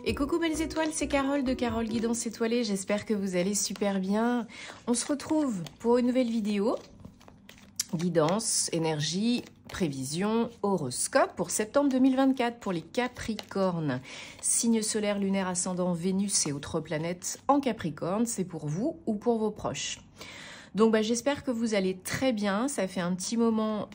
Et coucou belles étoiles, c'est Carole de Carole Guidance Étoilée, j'espère que vous allez super bien. On se retrouve pour une nouvelle vidéo, guidance, énergie, prévision, horoscope pour septembre 2024 pour les Capricornes. Signe solaire, lunaire, ascendant, Vénus et autres planètes en Capricorne, c'est pour vous ou pour vos proches. Donc j'espère que vous allez très bien, ça fait un petit moment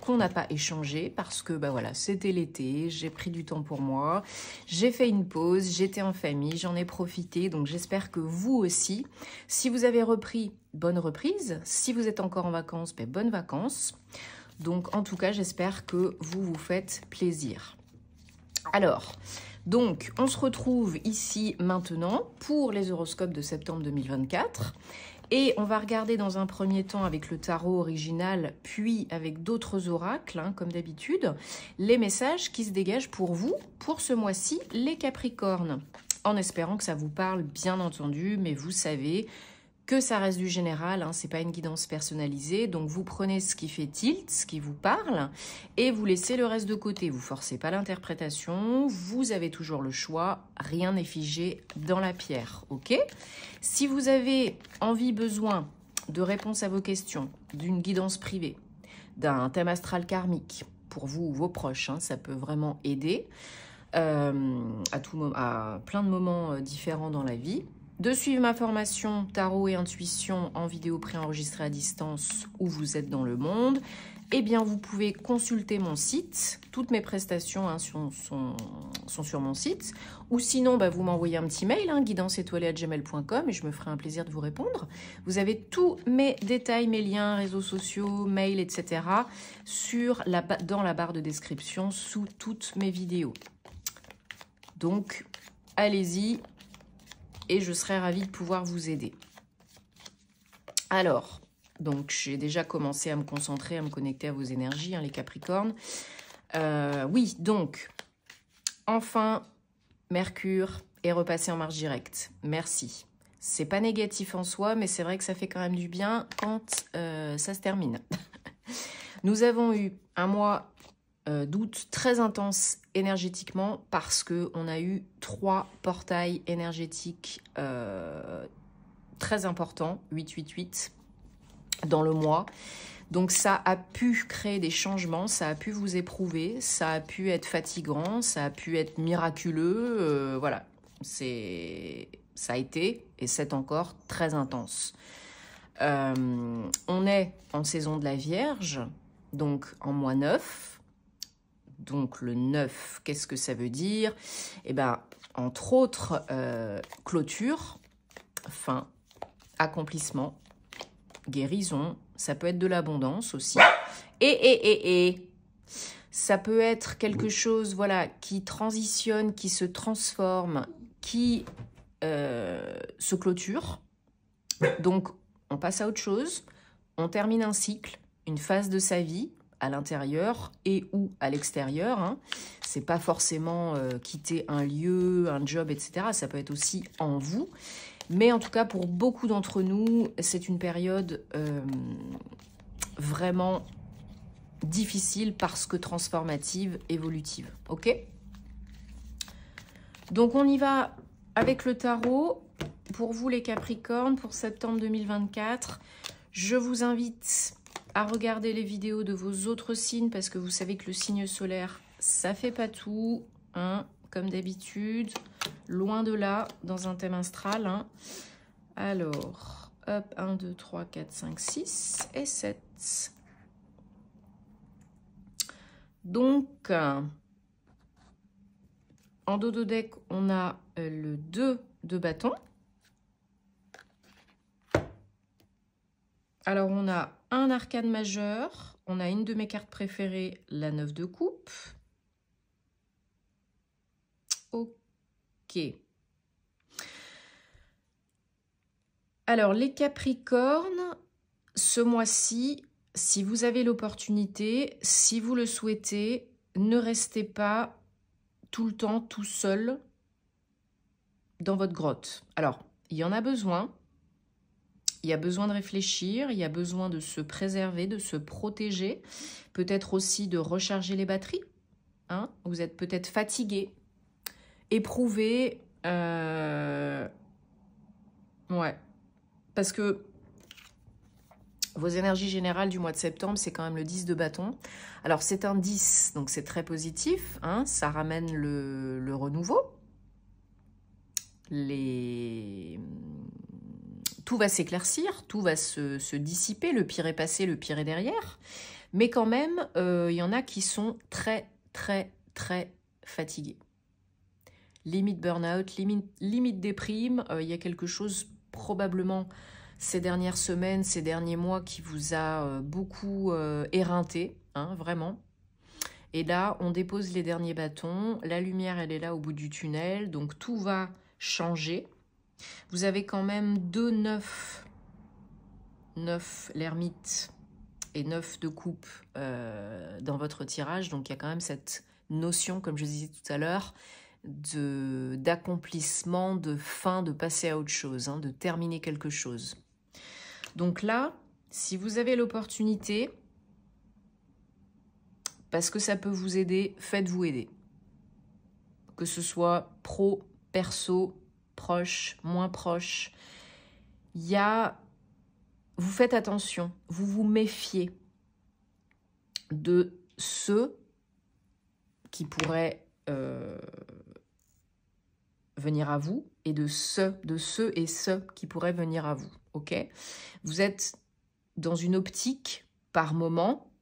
qu'on n'a pas échangé parce que voilà, c'était l'été, j'ai pris du temps pour moi, j'ai fait une pause, j'étais en famille, j'en ai profité, donc j'espère que vous aussi, si vous avez repris, bonne reprise, si vous êtes encore en vacances, bonnes vacances, donc en tout cas j'espère que vous vous faites plaisir. Alors, donc on se retrouve ici maintenant pour les horoscopes de septembre 2024. Et on va regarder dans un premier temps avec le tarot original, puis avec d'autres oracles, comme d'habitude, les messages qui se dégagent pour vous, pour ce mois-ci, les Capricornes. En espérant que ça vous parle, bien entendu, mais vous savez que ça reste du général, c'est pas une guidance personnalisée, donc vous prenez ce qui fait tilt, ce qui vous parle, et vous laissez le reste de côté. Vous forcez pas l'interprétation, vous avez toujours le choix, rien n'est figé dans la pierre, ok? Si vous avez envie, besoin de réponses à vos questions, d'une guidance privée, d'un thème astral karmique, pour vous ou vos proches, ça peut vraiment aider à plein de moments différents dans la vie, de suivre ma formation tarot et intuition en vidéo préenregistrée à distance où vous êtes dans le monde, eh bien vous pouvez consulter mon site. Toutes mes prestations sont sur mon site. Ou sinon, vous m'envoyez un petit mail, guidanceétoilée@gmail.com, et je me ferai un plaisir de vous répondre. Vous avez tous mes détails, mes liens, réseaux sociaux, mails, etc. dans la barre de description sous toutes mes vidéos. Donc, allez-y. Et je serai ravie de pouvoir vous aider. Alors, donc j'ai déjà commencé à me concentrer, à me connecter à vos énergies, les Capricornes. Oui, donc, enfin, Mercure est repassé en marche directe. Merci. C'est pas négatif en soi, mais c'est vrai que ça fait quand même du bien quand ça se termine. Nous avons eu un mois d'août très intense énergétiquement parce qu'on a eu 3 portails énergétiques très importants, 888, dans le mois. Donc ça a pu créer des changements, ça a pu vous éprouver, ça a pu être fatigant, ça a pu être miraculeux, voilà. Ça a été et c'est encore très intense. On est en saison de la Vierge, donc en mois 9. Donc le 9, qu'est-ce que ça veut dire? Eh bien, entre autres, clôture, fin, accomplissement, guérison, ça peut être de l'abondance aussi. Et ça peut être quelque chose, voilà, qui transitionne, qui se transforme, qui se clôture. Donc, on passe à autre chose, on termine un cycle, une phase de sa vie, à l'intérieur et ou à l'extérieur. C'est pas forcément quitter un lieu, un job, etc. Ça peut être aussi en vous. Mais en tout cas, pour beaucoup d'entre nous, c'est une période vraiment difficile parce que transformative, évolutive. Ok? Donc, on y va avec le tarot. Pour vous, les Capricornes, pour septembre 2024, je vous invite à regarder les vidéos de vos autres signes parce que vous savez que le signe solaire, ça fait pas tout, comme d'habitude, loin de là, dans un thème astral. Alors, hop, 1, 2, 3, 4, 5, 6 et 7. Donc, en dos de deck, on a le 2 de bâton. Alors, on a un arcane majeur, on a une de mes cartes préférées, la 9 de coupe. Ok. Alors, les Capricornes, ce mois-ci, si vous avez l'opportunité, si vous le souhaitez, ne restez pas tout le temps tout seul dans votre grotte. Alors, il y en a besoin. Il y a besoin de réfléchir, il y a besoin de se préserver, de se protéger, peut-être aussi de recharger les batteries. Vous êtes peut-être fatigué éprouvé. Ouais. Parce que vos énergies générales du mois de septembre, c'est quand même le 10 de bâton. Alors, c'est un 10, donc c'est très positif. Hein, ça ramène le renouveau. Tout va s'éclaircir, tout va se dissiper. Le pire est passé, le pire est derrière. Mais quand même, il y en a qui sont très, très, très fatigués. Limite burn-out, limite déprime. Il y a quelque chose probablement ces dernières semaines, ces derniers mois qui vous a beaucoup éreinté, hein, vraiment. Et là, on dépose les derniers bâtons. La lumière, elle est là au bout du tunnel. Donc, tout va changer. Vous avez quand même 2 9 l'ermite et 9 de coupe dans votre tirage. Donc, il y a quand même cette notion, comme je disais tout à l'heure, d'accomplissement, de fin, de passer à autre chose, hein, de terminer quelque chose. Donc là, si vous avez l'opportunité, parce que ça peut vous aider, faites-vous aider. Que ce soit pro, perso, proche, moins proche. Vous faites attention, vous vous méfiez de ceux qui pourraient venir à vous et de ceux et ceux qui pourraient venir à vous. Ok ? Vous êtes dans une optique par moment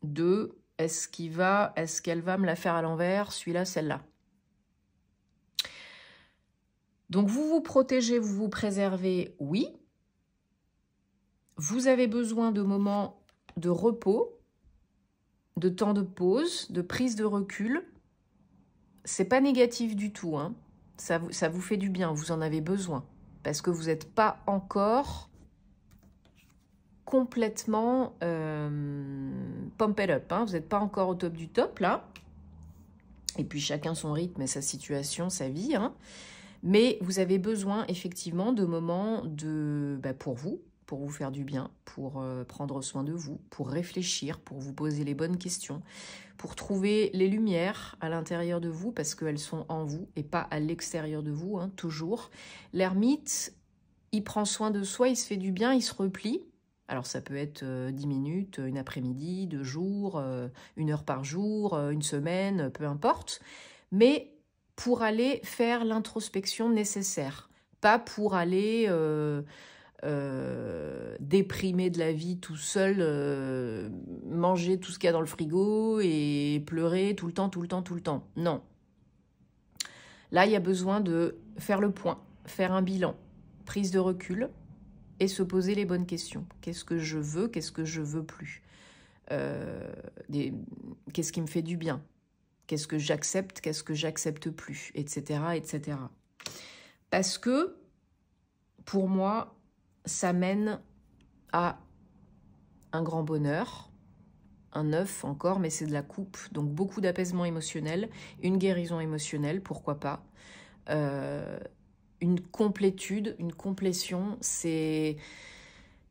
de est-ce qu'elle va me la faire à l'envers, celui-là, celle-là. Donc vous vous protégez, vous vous préservez, oui. Vous avez besoin de moments de repos, de temps de pause, de prise de recul. C'est pas négatif du tout, hein. Ça vous fait du bien, vous en avez besoin. Parce que vous n'êtes pas encore complètement pumped up, hein. Vous n'êtes pas encore au top du top, là. Et puis chacun son rythme et sa situation, sa vie, hein. Mais vous avez besoin effectivement de moments pour vous faire du bien, pour prendre soin de vous, pour réfléchir, pour vous poser les bonnes questions, pour trouver les lumières à l'intérieur de vous parce qu'elles sont en vous et pas à l'extérieur de vous, hein, toujours. L'ermite, il prend soin de soi, il se fait du bien, il se replie. Alors ça peut être 10 minutes, une après-midi, 2 jours, 1 heure par jour, une semaine, peu importe. Mais pour aller faire l'introspection nécessaire, pas pour aller déprimer de la vie tout seul, manger tout ce qu'il y a dans le frigo et pleurer tout le temps. Non. Là, il y a besoin de faire le point, faire un bilan, prise de recul et se poser les bonnes questions. Qu'est-ce que je veux? Qu'est-ce que je veux plus? Qu'est-ce qui me fait du bien? Qu'est-ce que j'accepte? Qu'est-ce que j'accepte plus? Etc., etc. Parce que, pour moi, ça mène à un grand bonheur, un 9 encore, mais c'est de la coupe, donc beaucoup d'apaisement émotionnel, une guérison émotionnelle, pourquoi pas, une complétude, une complétion, c'est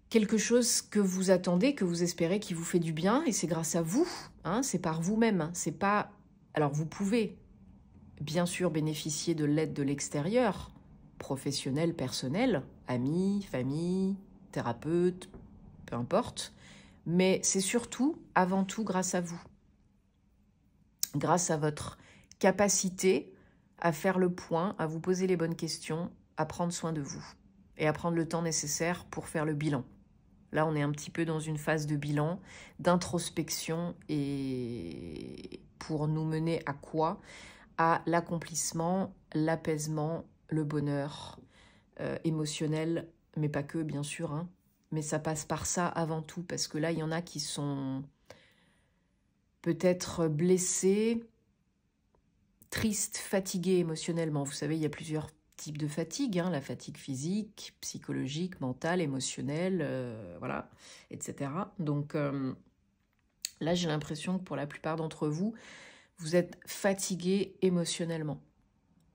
quelque chose que vous attendez, que vous espérez qui vous fait du bien, et c'est grâce à vous, hein, c'est par vous-même, hein, c'est pas... Alors vous pouvez bien sûr bénéficier de l'aide de l'extérieur, professionnel, personnel, amis, famille, thérapeute, peu importe, mais c'est surtout, avant tout, grâce à vous. Grâce à votre capacité à faire le point, à vous poser les bonnes questions, à prendre soin de vous et à prendre le temps nécessaire pour faire le bilan. Là, on est un petit peu dans une phase de bilan, d'introspection et pour nous mener à quoi? À l'accomplissement, l'apaisement, le bonheur émotionnel, mais pas que, bien sûr, hein. Mais ça passe par ça avant tout, parce que là, il y en a qui sont peut-être blessés, tristes, fatigués émotionnellement. Vous savez, il y a plusieurs types de fatigue, hein, la fatigue physique, psychologique, mentale, émotionnelle, voilà, etc. Donc là, j'ai l'impression que pour la plupart d'entre vous, vous êtes fatigués émotionnellement.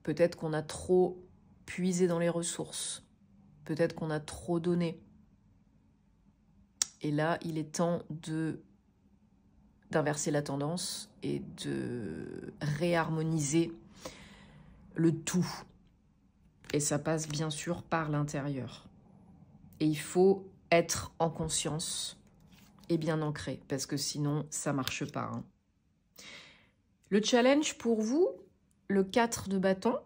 Peut-être qu'on a trop puisé dans les ressources. Peut-être qu'on a trop donné. Et là, il est temps d'inverser la tendance et de réharmoniser le tout. Et ça passe bien sûr par l'intérieur. Et il faut être en conscience et bien ancré, parce que sinon, ça ne marche pas. Hein. Le challenge pour vous, le 4 de bâton,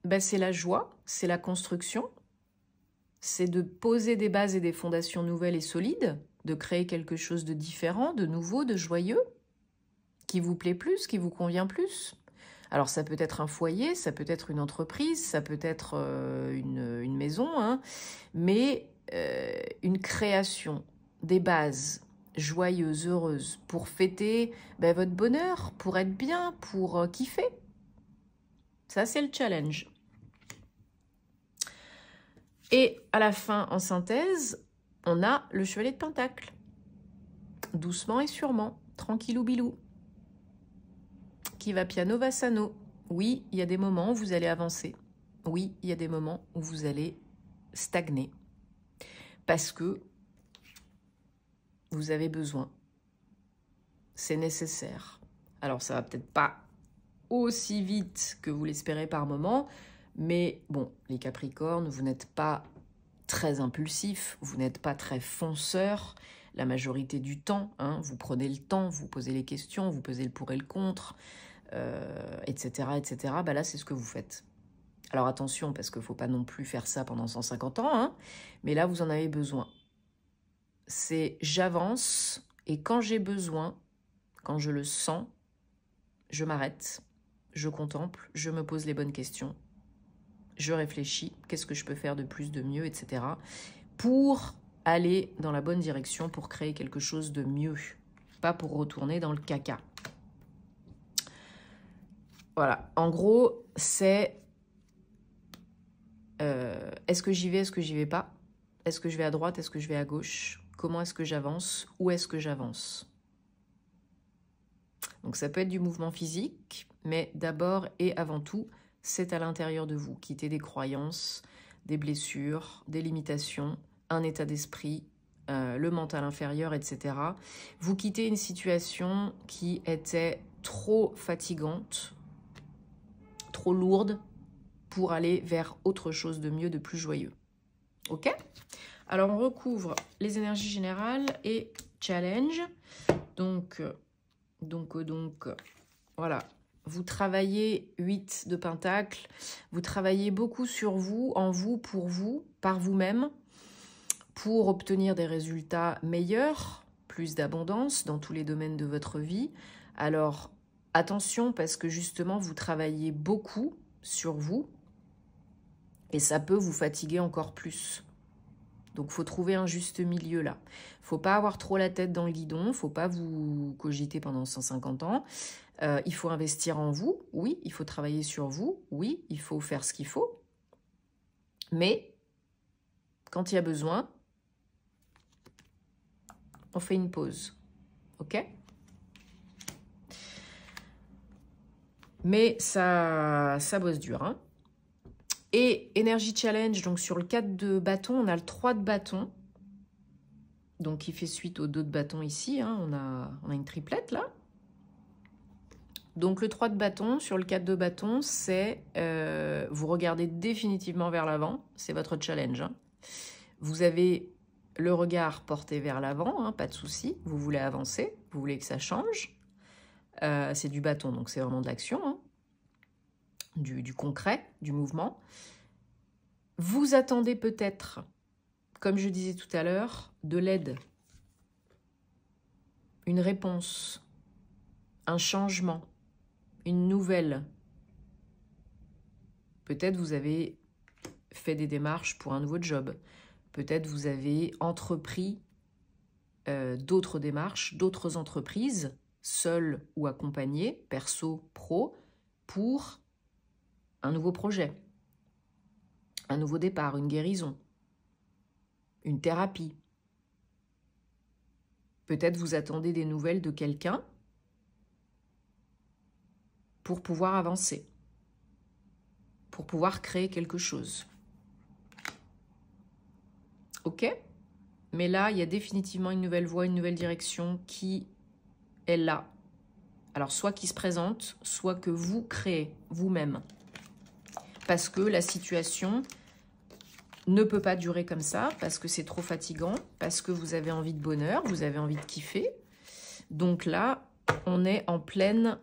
ben c'est la joie, c'est la construction, c'est de poser des bases et des fondations nouvelles et solides, de créer quelque chose de différent, de nouveau, de joyeux, qui vous plaît plus, qui vous convient plus. Alors ça peut être un foyer, ça peut être une entreprise, ça peut être une maison, hein, mais une création, des bases joyeuses, heureuses, pour fêter votre bonheur, pour être bien, pour kiffer. Ça, c'est le challenge. Et à la fin, en synthèse, on a le chevalier de Pentacle. Doucement et sûrement, tranquillou bilou. Qui va piano va sano. Oui, il y a des moments où vous allez avancer. Oui, il y a des moments où vous allez stagner. Parce que vous avez besoin. C'est nécessaire. Alors, ça va peut-être pas aussi vite que vous l'espérez par moment, mais bon, les Capricornes, vous n'êtes pas très impulsifs, vous n'êtes pas très fonceurs la majorité du temps. Hein, vous prenez le temps, vous posez les questions, vous pesez le pour et le contre, etc., etc. Bah là, c'est ce que vous faites. Alors attention, parce qu'il ne faut pas non plus faire ça pendant 150 ans, hein, mais là, vous en avez besoin. C'est j'avance, et quand j'ai besoin, quand je le sens, je m'arrête, je contemple, je me pose les bonnes questions, je réfléchis, qu'est-ce que je peux faire de plus, de mieux, etc. pour aller dans la bonne direction, pour créer quelque chose de mieux, pas pour retourner dans le caca. Voilà, en gros, c'est est-ce que j'y vais, est-ce que j'y vais pas? Est-ce que je vais à droite, est-ce que je vais à gauche? Comment est-ce que j'avance? Où est-ce que j'avance? Donc ça peut être du mouvement physique, mais d'abord et avant tout, c'est à l'intérieur de vous. Quitter des croyances, des blessures, des limitations, un état d'esprit, le mental inférieur, etc. Vous quittez une situation qui était trop fatigante, trop lourde, pour aller vers autre chose de mieux, de plus joyeux. Ok? Alors on recouvre les énergies générales et challenge. Donc voilà, vous travaillez 8 de Pentacle, vous travaillez beaucoup sur vous, en vous, pour vous, par vous-même, pour obtenir des résultats meilleurs, plus d'abondance dans tous les domaines de votre vie. Alors attention, parce que justement vous travaillez beaucoup sur vous et ça peut vous fatiguer encore plus. Donc, il faut trouver un juste milieu là. Il ne faut pas avoir trop la tête dans le guidon, il ne faut pas vous cogiter pendant 150 ans. Il faut investir en vous, oui, il faut travailler sur vous, oui, il faut faire ce qu'il faut. Mais, quand il y a besoin, on fait une pause, ok? Mais ça bosse dur, hein? Et énergie challenge, donc sur le 4 de bâton, on a le 3 de bâton. Donc qui fait suite au 2 de bâton ici. Hein, on a une triplette là. Donc le 3 de bâton, sur le 4 de bâton, c'est vous regardez définitivement vers l'avant. C'est votre challenge. Hein. Vous avez le regard porté vers l'avant, hein, pas de souci. Vous voulez avancer, vous voulez que ça change. C'est du bâton, donc c'est vraiment de l'action. Hein. Du concret, du mouvement. Vous attendez peut-être, comme je disais tout à l'heure, de l'aide, une réponse, un changement, une nouvelle. Peut-être vous avez fait des démarches pour un nouveau job. Peut-être vous avez entrepris d'autres démarches, d'autres entreprises, seules ou accompagnées, perso, pro, pour un nouveau projet, un nouveau départ, une guérison, une thérapie. Peut-être vous attendez des nouvelles de quelqu'un pour pouvoir avancer, pour pouvoir créer quelque chose. Ok? Mais là, il y a définitivement une nouvelle voie, une nouvelle direction qui est là. Alors, soit qui se présente, soit que vous créez vous-même. parce que la situation ne peut pas durer comme ça, parce que c'est trop fatigant, parce que vous avez envie de bonheur, vous avez envie de kiffer. Donc là, on est en pleine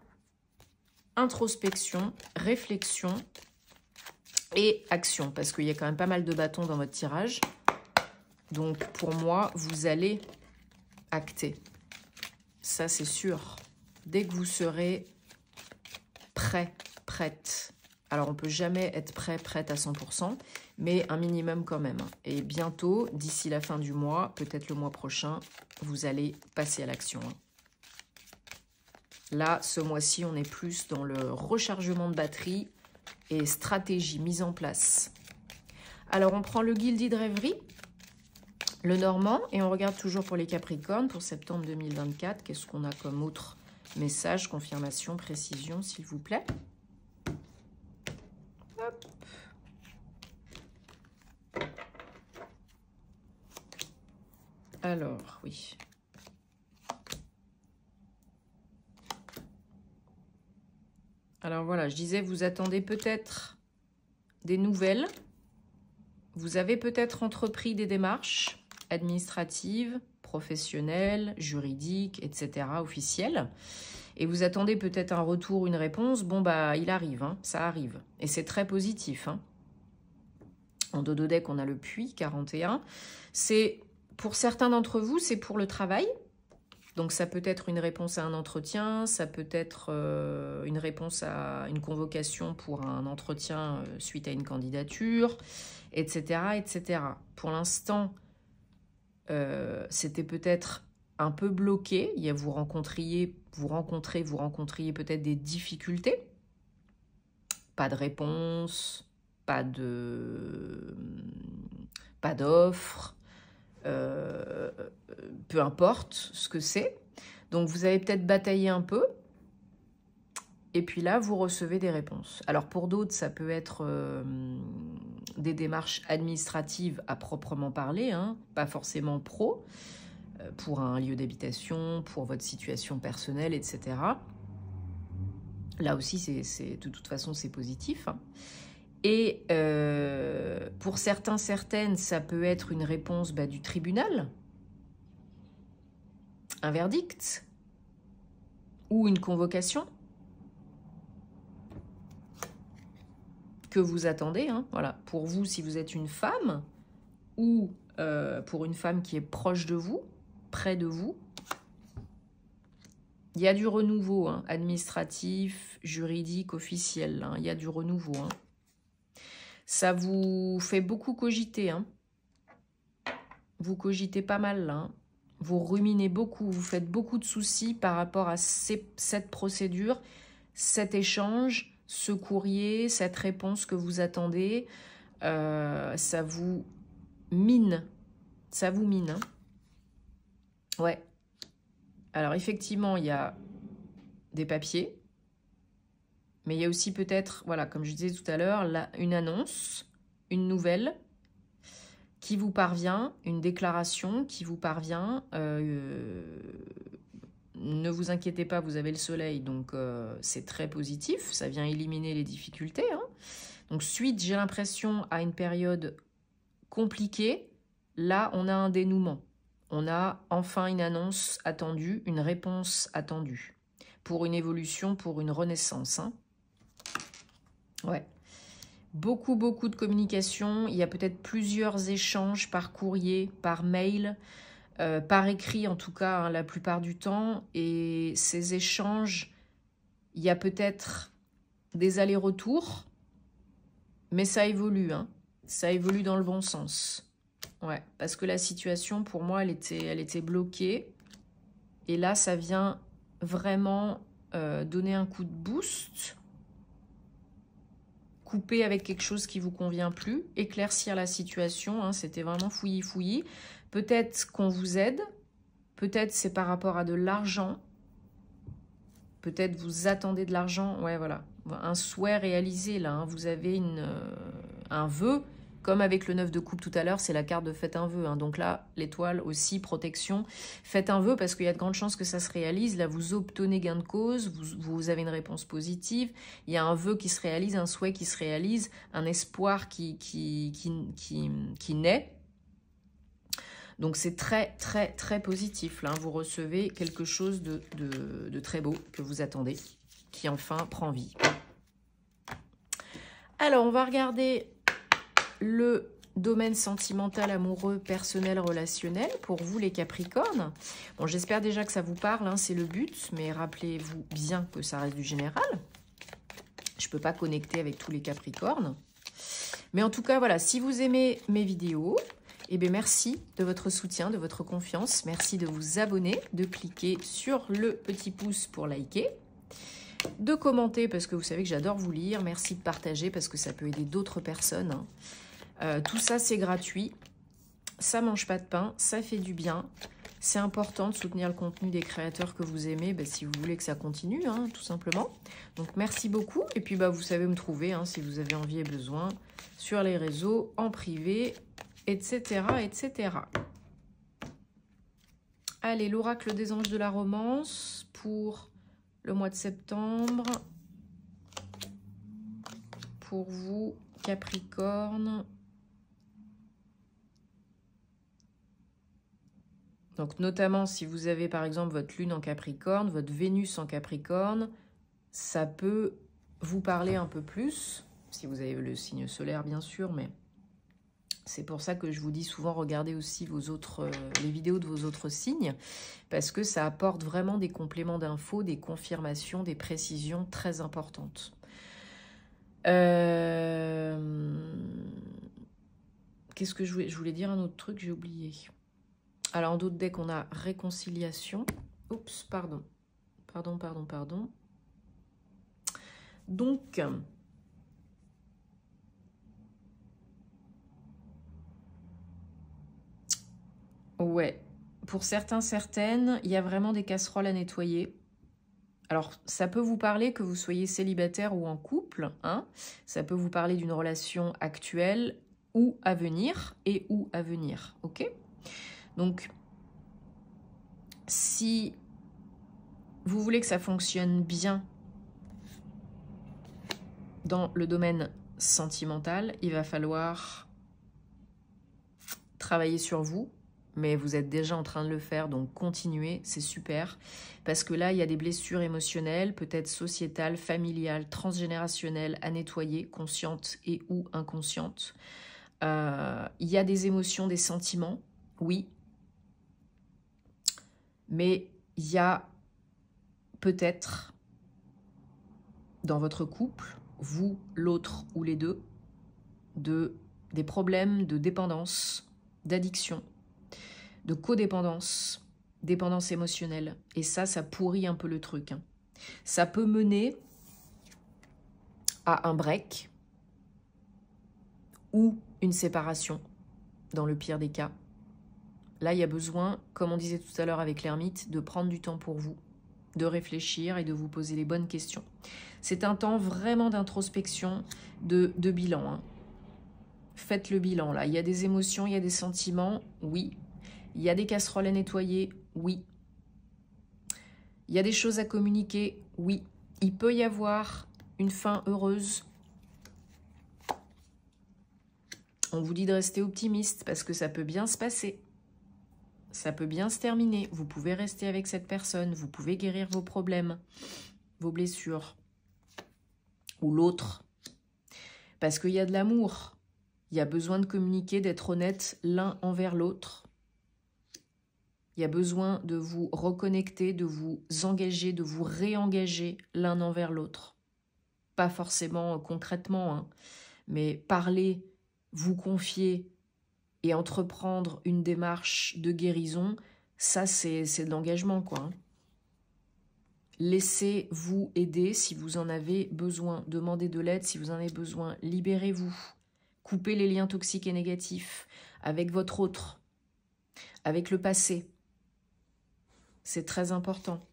introspection, réflexion et action, parce qu'il y a quand même pas mal de bâtons dans votre tirage. Donc pour moi, vous allez acter. Ça, c'est sûr. Dès que vous serez prêt, prête. Alors, on ne peut jamais être prêt, prête à 100%, mais un minimum quand même. Et bientôt, d'ici la fin du mois, peut-être le mois prochain, vous allez passer à l'action. Là, ce mois-ci, on est plus dans le rechargement de batterie et stratégie mise en place. Alors, on prend le Guildé de rêverie, le Normand, et on regarde toujours pour les Capricornes pour septembre 2024. Qu'est-ce qu'on a comme autre message, confirmation, précision, s'il vous plaît? Hop. Alors, oui. Alors voilà, je disais, vous attendez peut-être des nouvelles. Vous avez peut-être entrepris des démarches administratives, professionnelles, juridiques, etc., officielles. Et vous attendez peut-être un retour, une réponse. Bon, bah, il arrive, hein, ça arrive. Et c'est très positif. Hein. En dos de deck, on a le puits, 41. C'est, pour certains d'entre vous, c'est pour le travail. Donc, ça peut être une réponse à un entretien, ça peut être une réponse à une convocation pour un entretien suite à une candidature, etc., etc. Pour l'instant, c'était peut-être un peu bloqué. Vous rencontriez peut-être des difficultés. Pas de réponse, pas d'offre. Peu importe ce que c'est. Donc, vous avez peut-être bataillé un peu. Et puis là, vous recevez des réponses. Alors, pour d'autres, ça peut être des démarches administratives à proprement parler, hein, pas forcément pro, pour un lieu d'habitation, pour votre situation personnelle, etc. Là aussi, de toute façon, c'est positif. Hein. Et pour certains, certaines, ça peut être une réponse du tribunal, un verdict ou une convocation que vous attendez. Hein, voilà. Pour vous, si vous êtes une femme ou pour une femme qui est proche de vous, près de vous, il y a du renouveau hein, administratif, juridique, officiel. Hein, il y a du renouveau. Hein. Ça vous fait beaucoup cogiter. Hein. Vous cogitez pas mal là. Hein. Vous ruminez beaucoup. Vous faites beaucoup de soucis par rapport à cette procédure, cet échange, ce courrier, cette réponse que vous attendez. Ça vous mine. Ça vous mine. Hein. Ouais. Alors effectivement, il y a des papiers. Mais il y a aussi peut-être, voilà, comme je disais tout à l'heure, une annonce, une nouvelle qui vous parvient, une déclaration qui vous parvient. Ne vous inquiétez pas, vous avez le soleil, donc c'est très positif. Ça vient éliminer les difficultés. Hein. Donc suite, j'ai l'impression, à une période compliquée, là, on a un dénouement. On a enfin une annonce attendue, une réponse attendue. Pour une évolution, pour une renaissance. Hein. Ouais. Beaucoup de communication. Il y a peut-être plusieurs échanges par courrier, par mail, par écrit en tout cas, hein, la plupart du temps. Et ces échanges, il y a peut-être des allers-retours, mais ça évolue. Hein. Ça évolue dans le bon sens. Ouais, parce que la situation, pour moi, elle était bloquée. Et là, ça vient vraiment donner un coup de boost. Couper avec quelque chose qui ne vous convient plus, éclaircir la situation, hein, c'était vraiment fouillis. Peut-être qu'on vous aide, peut-être c'est par rapport à de l'argent, peut-être vous attendez de l'argent, ouais voilà, un souhait réalisé là, hein, vous avez un vœu Comme avec le 9 de coupe tout à l'heure, c'est la carte de faites un vœu. Hein. Donc là, l'étoile aussi, protection. Faites un vœu parce qu'il y a de grandes chances que ça se réalise. Là, vous obtenez gain de cause, vous avez une réponse positive. Il y a un vœu qui se réalise, un souhait qui se réalise, un espoir qui naît. Donc c'est très, très, très positif. Là. Vous recevez quelque chose de très beau que vous attendez, qui enfin prend vie. Alors, on va regarder le domaine sentimental, amoureux, personnel, relationnel pour vous les Capricornes. Bon, j'espère déjà que ça vous parle, hein, c'est le but, mais rappelez-vous bien que ça reste du général. Je ne peux pas connecter avec tous les Capricornes. Mais en tout cas, voilà, si vous aimez mes vidéos, eh bien merci de votre soutien, de votre confiance. Merci de vous abonner, de cliquer sur le petit pouce pour liker, de commenter parce que vous savez que j'adore vous lire. Merci de partager parce que ça peut aider d'autres personnes, hein. Tout ça, c'est gratuit. Ça mange pas de pain. Ça fait du bien. C'est important de soutenir le contenu des créateurs que vous aimez si vous voulez que ça continue, hein, tout simplement. Donc, merci beaucoup. Et puis, vous savez me trouver hein, si vous avez envie et besoin sur les réseaux, en privé, etc., etc. Allez, l'oracle des anges de la romance pour le mois de septembre. Pour vous, Capricorne. Donc, notamment, si vous avez, par exemple, votre lune en Capricorne, votre Vénus en Capricorne, ça peut vous parler un peu plus, si vous avez le signe solaire, bien sûr, mais c'est pour ça que je vous dis souvent, regardez aussi les vidéos de vos autres signes, parce que ça apporte vraiment des compléments d'infos, des confirmations, des précisions très importantes. Qu'est-ce que je voulais dire un autre truc, j'ai oublié. Alors, en d'autres decks, on a réconciliation. Oups, pardon. Pardon. Donc, ouais, pour certains, certaines, il y a vraiment des casseroles à nettoyer. Alors, ça peut vous parler que vous soyez célibataire ou en couple, hein. Ça peut vous parler d'une relation actuelle ou à venir, ok? Donc, si vous voulez que ça fonctionne bien dans le domaine sentimental, il va falloir travailler sur vous, mais vous êtes déjà en train de le faire, donc continuez, c'est super. Parce que là, il y a des blessures émotionnelles, peut-être sociétales, familiales, transgénérationnelles à nettoyer, conscientes et ou inconscientes. Il y a des émotions, des sentiments, oui. Mais il y a peut-être dans votre couple, vous, l'autre ou les deux, des problèmes de dépendance, d'addiction, de codépendance, dépendance émotionnelle. Et ça pourrit un peu le truc, hein. Ça peut mener à un break ou une séparation, dans le pire des cas. Là, il y a besoin, comme on disait tout à l'heure avec l'ermite, de prendre du temps pour vous, de réfléchir et de vous poser les bonnes questions. C'est un temps vraiment d'introspection, de bilan, hein. Faites le bilan, là. Il y a des émotions, il y a des sentiments, oui. Il y a des casseroles à nettoyer, oui. Il y a des choses à communiquer, oui. Il peut y avoir une fin heureuse. On vous dit de rester optimiste parce que ça peut bien se passer. Ça peut bien se terminer. Vous pouvez rester avec cette personne. Vous pouvez guérir vos problèmes, vos blessures. Ou l'autre. Parce qu'il y a de l'amour. Il y a besoin de communiquer, d'être honnête l'un envers l'autre. Il y a besoin de vous reconnecter, de vous engager, de vous réengager l'un envers l'autre. Pas forcément concrètement, hein, mais parler, vous confier et entreprendre une démarche de guérison, ça c'est de l'engagement, quoi, hein. Laissez-vous aider si vous en avez besoin. Demandez de l'aide si vous en avez besoin. Libérez-vous. Coupez les liens toxiques et négatifs avec votre autre, avec le passé. C'est très important.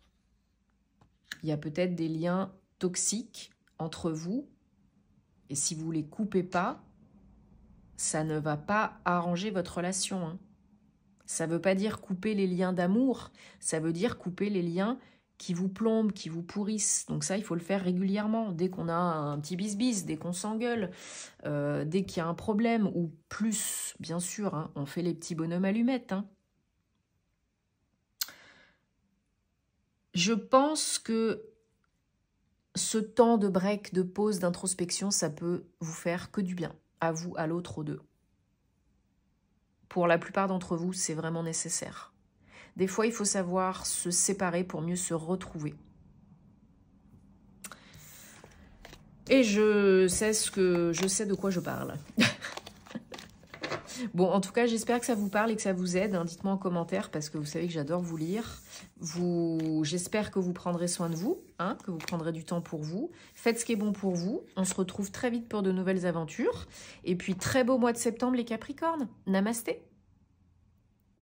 Il y a peut-être des liens toxiques entre vous et si vous ne les coupez pas, ça ne va pas arranger votre relation. Hein. Ça ne veut pas dire couper les liens d'amour, ça veut dire couper les liens qui vous plombent, qui vous pourrissent. Donc ça, il faut le faire régulièrement. Dès qu'on a un petit bis-bis, dès qu'on s'engueule, dès qu'il y a un problème, ou plus, bien sûr, hein, on fait les petits bonhommes allumettes. Hein. Je pense que ce temps de break, de pause, d'introspection, ça peut vous faire que du bien. À vous, à l'autre, aux deux. Pour la plupart d'entre vous, c'est vraiment nécessaire. Des fois, il faut savoir se séparer pour mieux se retrouver. Et je sais de quoi je parle. Bon, en tout cas, j'espère que ça vous parle et que ça vous aide. Hein. Dites-moi en commentaire parce que vous savez que j'adore vous lire. J'espère que vous prendrez soin de vous, hein, que vous prendrez du temps pour vous. Faites ce qui est bon pour vous. On se retrouve très vite pour de nouvelles aventures. Et puis, très beau mois de septembre, les Capricornes. Namasté.